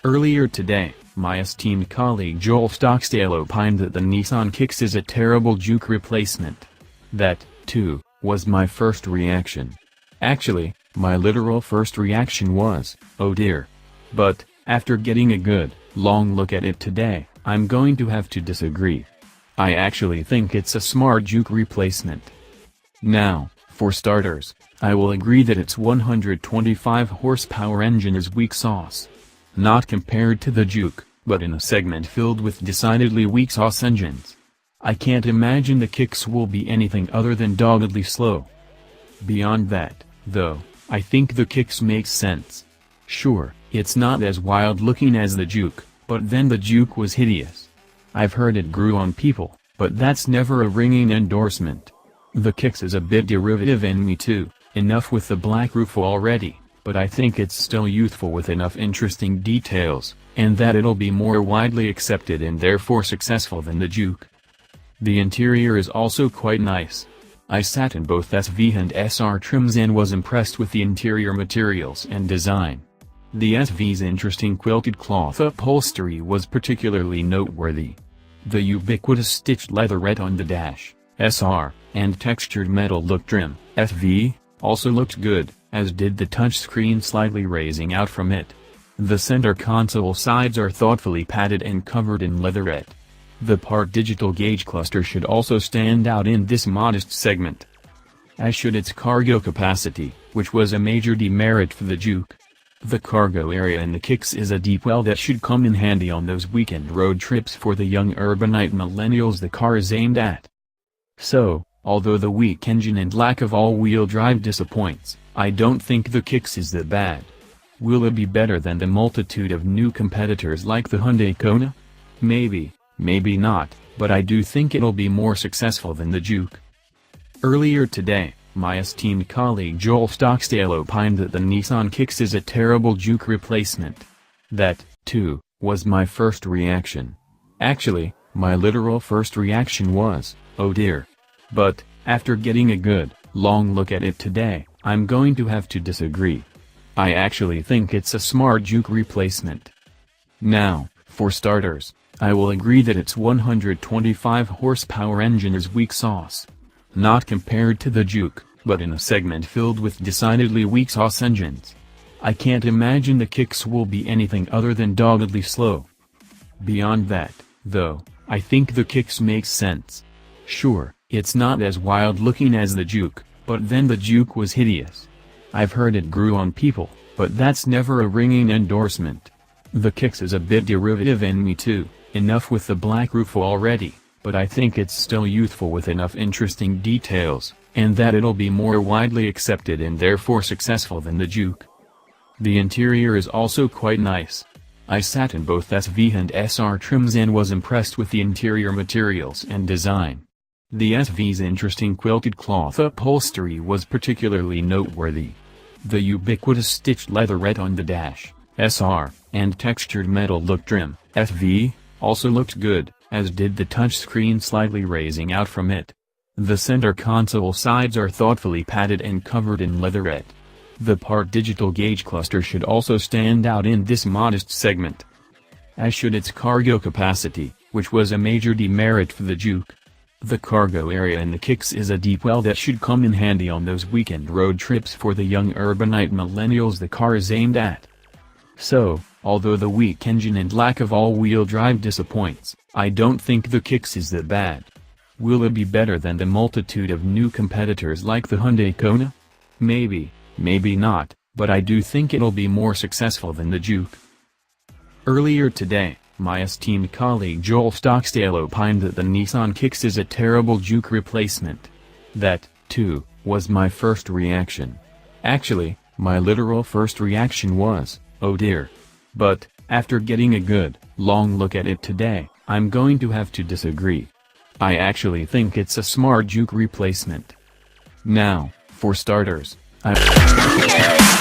Earlier today, my esteemed colleague Joel Stocksdale opined that the Nissan Kicks is a terrible Juke replacement. That, too, was my first reaction. Actually, my literal first reaction was, oh dear. But, after getting a good, long look at it today, I'm going to have to disagree. I actually think it's a smart Juke replacement. Now, for starters, I will agree that its 125 horsepower engine is weak sauce. Not compared to the Juke, but in a segment filled with decidedly weak sauce engines. I can't imagine the Kicks will be anything other than doggedly slow. Beyond that, though, I think the Kicks makes sense. Sure, it's not as wild looking as the Juke, but then the Juke was hideous. I've heard it grew on people, but that's never a ringing endorsement. The Kicks is a bit derivative and me too, enough with the black roof already, but I think it's still youthful with enough interesting details, and that it'll be more widely accepted and therefore successful than the Juke. The interior is also quite nice. I sat in both SV and SR trims and was impressed with the interior materials and design. The SV's interesting quilted cloth upholstery was particularly noteworthy. The ubiquitous stitched leatherette on the dash, SR, and textured metal look trim, SV, also looked good, as did the touchscreen slightly raising out from it. The center console sides are thoughtfully padded and covered in leatherette. The part digital gauge cluster should also stand out in this modest segment. As should its cargo capacity, which was a major demerit for the Juke. The cargo area in the Kicks is a deep well that should come in handy on those weekend road trips for the young urbanite millennials the car is aimed at. So, although the weak engine and lack of all-wheel drive disappoints, I don't think the Kicks is that bad. Will it be better than the multitude of new competitors like the Hyundai Kona? Maybe, maybe not, but I do think it'll be more successful than the Juke. Earlier today, my esteemed colleague Joel Stocksdale opined that the Nissan Kicks is a terrible Juke replacement. That, too, was my first reaction. Actually, my literal first reaction was, oh dear. But, after getting a good, long look at it today, I'm going to have to disagree. I actually think it's a smart Juke replacement. Now, for starters, I will agree that its 125 horsepower engine is weak sauce. Not compared to the Juke, but in a segment filled with decidedly weak sauce engines. I can't imagine the Kicks will be anything other than doggedly slow. Beyond that, though, I think the Kicks makes sense. Sure, it's not as wild looking as the Juke, but then the Juke was hideous. I've heard it grew on people, but that's never a ringing endorsement. The Kicks is a bit derivative and me too, enough with the black roof already, but I think it's still youthful with enough interesting details, and that it'll be more widely accepted and therefore successful than the Juke. The interior is also quite nice. I sat in both SV and SR trims and was impressed with the interior materials and design. The SV's interesting quilted cloth upholstery was particularly noteworthy. The ubiquitous stitched leatherette on the dash, SR, and textured metal look trim, SV, also looked good, as did the touchscreen slightly raising out from it. The center console sides are thoughtfully padded and covered in leatherette. The part digital gauge cluster should also stand out in this modest segment. As should its cargo capacity, which was a major demerit for the Juke. The cargo area in the Kicks is a deep well that should come in handy on those weekend road trips for the young urbanite millennials the car is aimed at. So, although the weak engine and lack of all-wheel drive disappoints, I don't think the Kicks is that bad. Will it be better than the multitude of new competitors like the Hyundai Kona? Maybe, maybe not, but I do think it'll be more successful than the Juke. Earlier today, my esteemed colleague Joel Stocksdale opined that the Nissan Kicks is a terrible Juke replacement. That, too, was my first reaction. Actually, my literal first reaction was, oh dear. But, after getting a good, long look at it today, I'm going to have to disagree. I actually think it's a smart Juke replacement. Now, for starters, I